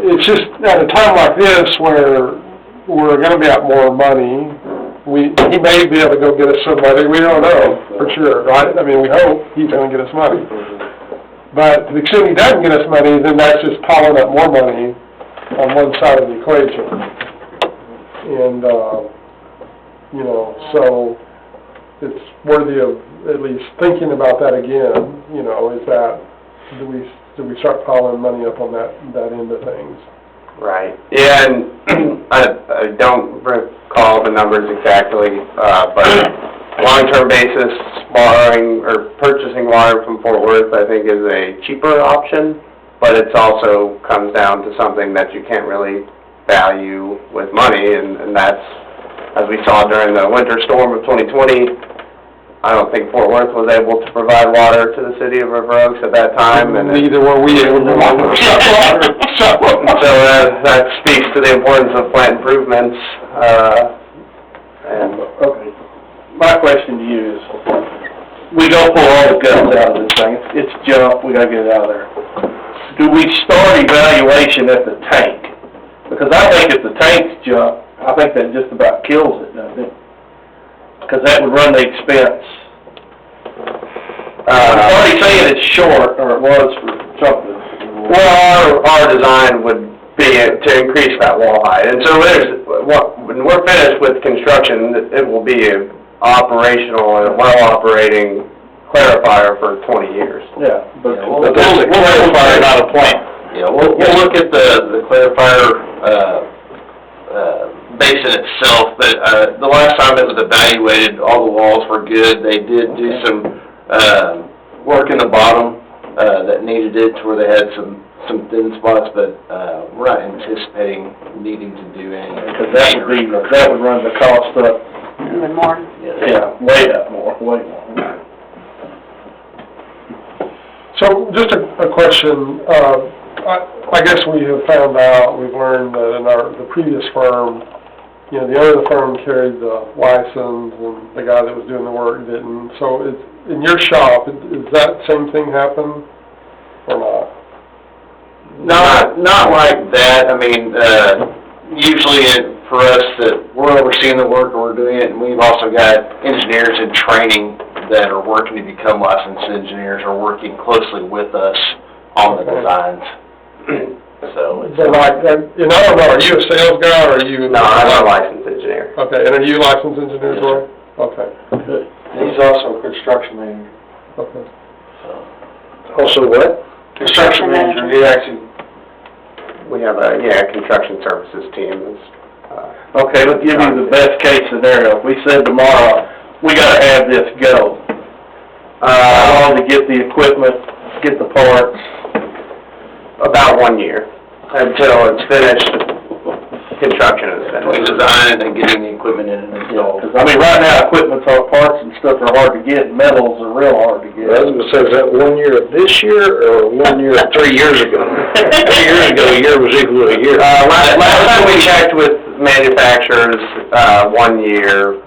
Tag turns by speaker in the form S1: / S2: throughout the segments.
S1: it's just at a time like this where we're going to be out more money. He may be able to go get us somebody. We don't know for sure, right? I mean, we hope he's going to get us money. But to the extent he doesn't get us money, then that's just piling up more money on one side of the equation. And, you know, so it's worthy of at least thinking about that again. You know, is that, do we start piling money up on that end of things?
S2: Right. Yeah, and I don't recall the numbers exactly, but long-term basis, borrowing or purchasing water from Fort Worth, I think, is a cheaper option, but it also comes down to something that you can't really value with money, and that's, as we saw during the winter storm of 2020, I don't think Fort Worth was able to provide water to the city of River Oaks at that time. And
S1: neither were we able to water.
S2: So that speaks to the importance of plant improvements.
S3: Okay. My question to you is, we don't pull all the guts out of this thing. It's junk. We got to get it out of there. Do we start evaluation at the tank? Because I think if the tank's junk, I think that just about kills it, doesn't it? Because that would run the expense. I'm already saying it's short, or it was for something.
S2: Well, our design would be to increase that wall height. And so when we're finished with construction, it will be an operational and well-operating clarifier for 20 years.
S3: Yeah, but
S4: we'll clarifier, not a plant. Yeah, we'll look at the clarifier basin itself, but the last time it was evaluated, all the walls were good. They did do some work in the bottom that needed it, to where they had some thin spots, but we're not anticipating needing to do any.
S3: Because that would run the cost up.
S5: Even more?
S3: Yeah, way up more, way more.
S1: So just a question. I guess we have found out, we've learned that in the previous firm, you know, the owner of the firm carried the license, and the guy that was doing the work didn't. So in your shop, is that same thing happen or not?
S4: Not like that. I mean, usually for us, that we're overseeing the work and we're doing it, and we've also got engineers in training that are working to become licensed engineers, or working closely with us on the designs. So
S1: like, and I don't know, are you a sales guy, or are you?
S2: No, I'm a licensed engineer.
S1: Okay, and are you a licensed engineer as well? Okay.
S3: Good. He's also a construction manager.
S1: Okay.
S3: Also what? Construction manager. He actually.
S2: We have a construction services team.
S3: Okay, let's give you the best case scenario. If we said tomorrow, we gotta have this go. How long to get the equipment, get the parts?
S2: About 1 year, until it's finished, construction is
S4: we
S2: finished.
S4: design it and getting the equipment in and installed.
S3: Because, I mean, right now, parts and stuff are hard to get, metals are real hard to get.
S6: I was gonna say, is that 1 year of this year, or 1 year of 3 years ago? 3 years ago, a year was equal to a year.
S2: Last time we checked with manufacturers, 1 year,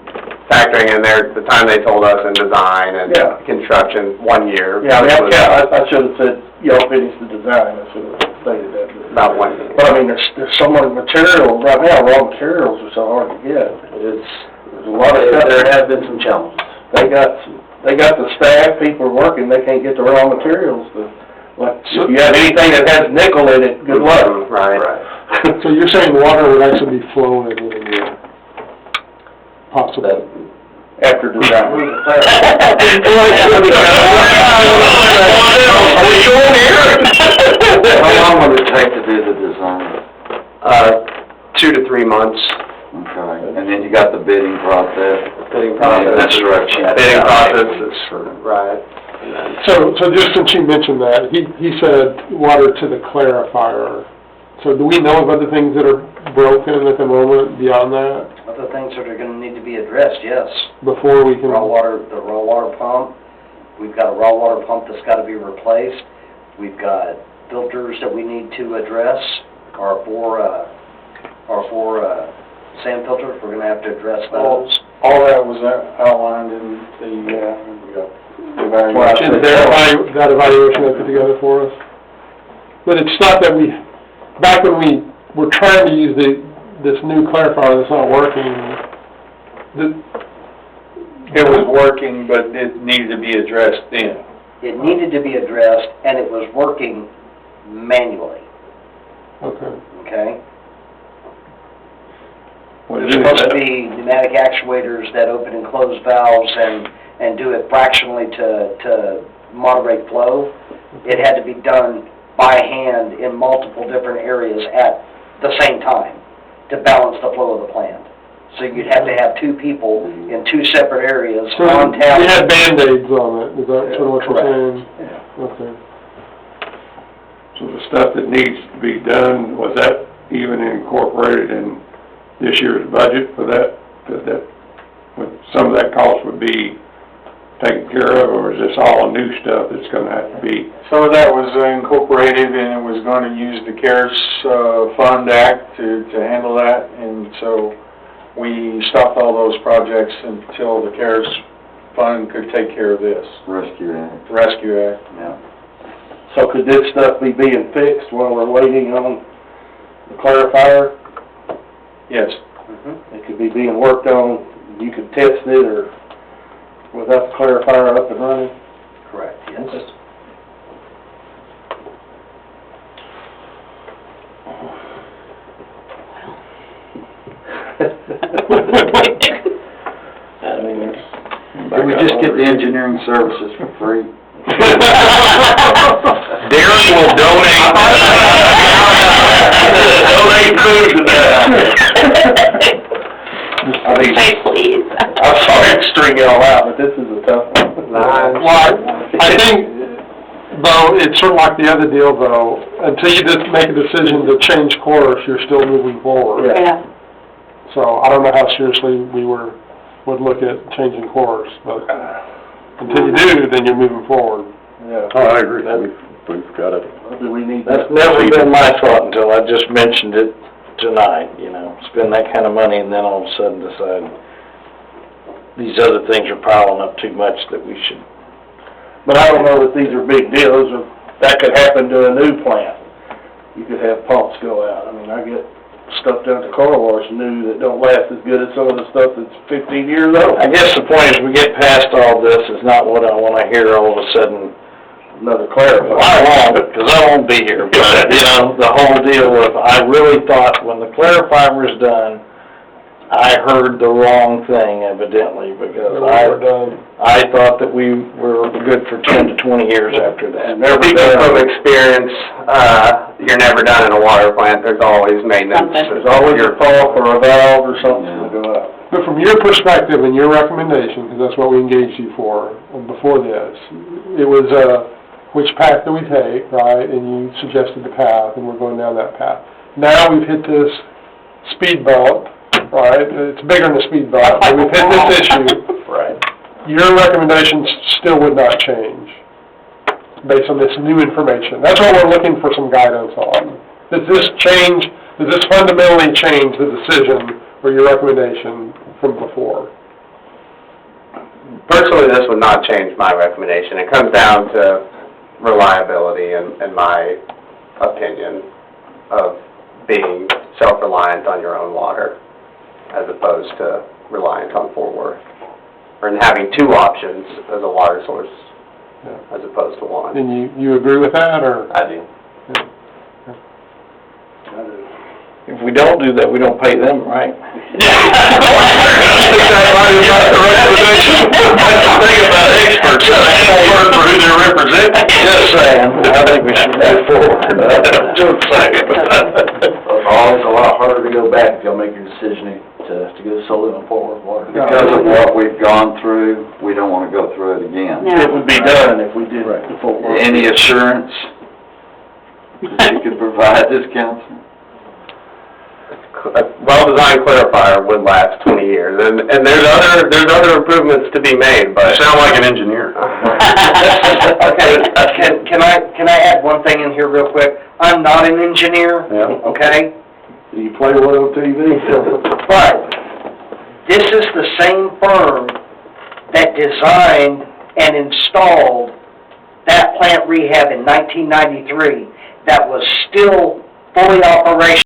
S2: factoring in the time they told us in design and construction, 1 year.
S3: Yeah, I mean, I should have said, y'all finished the design, I should have stated that.
S2: About 1 year.
S3: But I mean, there's so much material, right now, raw materials are so hard to get. There's a lot of stuff.
S4: There have been some challenges.
S3: They got the staff, people are working, they can't get the raw materials. If you have anything that has nickel in it, good luck.
S2: Right.
S1: So you're saying water would actually be flowing in here? Possibly.
S3: After design.
S6: How long would it take to do the design?
S2: 2 to 3 months.
S6: Okay, and then you got the bidding process.
S2: Bidding process.
S6: Construction.
S2: Bidding process is, right.
S1: So just since you mentioned that, he said water to the clarifier. So do we know of other things that are broken at the moment beyond that?
S7: Other things that are gonna need to be addressed, yes.
S1: Before we can...
S7: The raw water pump. We've got a raw water pump that's gotta be replaced. We've got filters that we need to address. Our four sand filters, we're gonna have to address those.
S3: All that was outlined in the
S1: Is that evaluation I put together for us? But it's not that we back when we were trying to use this new clarifier that's not working,
S3: It was working, but it needed to be addressed then.
S7: It needed to be addressed, and it was working manually,
S1: okay.
S7: okay?
S3: Was
S7: There's supposed to be pneumatic actuators that open and close valves and do it fractionally to moderate flow. It had to be done by hand in multiple different areas at the same time to balance the flow of the plant. So you'd have to have two people in two separate areas
S1: So
S7: on tap.
S1: you had Band-Aids on it, is that sort of what you're
S7: Correct.
S1: saying?
S7: Yeah.
S1: Okay.
S5: So the stuff that needs to be done, was that even incorporated in this year's budget for that? Would some of that cost would be taken care of, or is this all new stuff that's gonna have to be?
S3: Some of that was incorporated, and it was going to use the CARES Fund Act to handle that, and so we stopped all those projects until the CARES Fund could take care of this.
S8: Rescue Act.
S3: Rescue Act.
S8: Yeah.
S3: So could this stuff be being fixed while we're waiting on the clarifier? Yes.
S7: Mhm.
S3: It could be being worked on, you could test it, or without the clarifier up and running?
S7: Correct, yes.
S8: Can we just get the engineering services for free?
S4: Darren will donate, donate food to that.
S9: Say please.
S3: I'm sorry to string it all out, but this is a tough one.
S1: Well, I think, though, it's sort of like the other deal, though, until you just make a decision to change course, you're still moving forward.
S9: Yeah.
S1: So I don't know how seriously we would look at changing course, but until you do, then you're moving forward.
S3: Yeah.
S8: Oh, I agree. We've got it.
S3: Do we need
S6: That's
S3: that?
S6: never been my thought until I just mentioned it tonight, spend that kind of money and then all of a sudden decide these other things are piling up too much that we should.
S3: But I don't know that these are big deals, or that could happen to a new plant. You could have pumps go out. I mean, I get stuff down at the car wash new that don't last as good as some of the stuff that's 15 years old.
S6: I guess the point is we get past all this is not what I want to hear all of a sudden.
S3: Another clarifier.
S6: I won't, because I won't be here, but, the whole deal of, I really thought when the clarifier was done, I heard the wrong thing evidently, because I thought that we were good for 10 to 20 years after that.
S2: Speaking from experience, you're never done in a water plant, there's always maintenance.
S3: There's always a call for a valve or something to go out.
S1: But from your perspective and your recommendation, because that's what we engaged you for before this, it was, which path do we take, right? And you suggested the path, and we're going down that path. Now we've hit this speed bump, right? It's bigger than a speed bump, but we've hit this issue.
S6: Right.
S1: Your recommendations still would not change based on this new information. That's what we're looking for some guidance on. Does this fundamentally change the decision or your recommendation from before?
S2: Personally, this would not change my recommendation. It comes down to reliability, in my opinion, of being self-reliant on your own water, as opposed to reliant on Fort Worth, or having two options as a water source, as opposed to one.
S1: And you agree with that, or?
S2: I do.
S6: If we don't do that, we don't pay them, right?
S4: Experts, for who they're representing.
S6: Just saying, I think we should move forward.
S4: Just saying.
S8: Oh, it's a lot harder to go back if y'all make your decision to go solely on Fort Worth water.
S1: Because
S8: of what we've gone through, we don't want to go through it again.
S9: No.
S3: It would be done if we did the full work.
S8: Any assurance that you could provide this council?
S2: A well-designed clarifier would last 20 years, and there's other improvements to be made, but...
S4: Sound like an engineer.
S7: Okay, can I add one thing in here real quick? I'm not an engineer, okay?
S3: Do you play one on TV?
S7: But this is the same firm that designed and installed that plant rehab in 1993 that was still fully operational.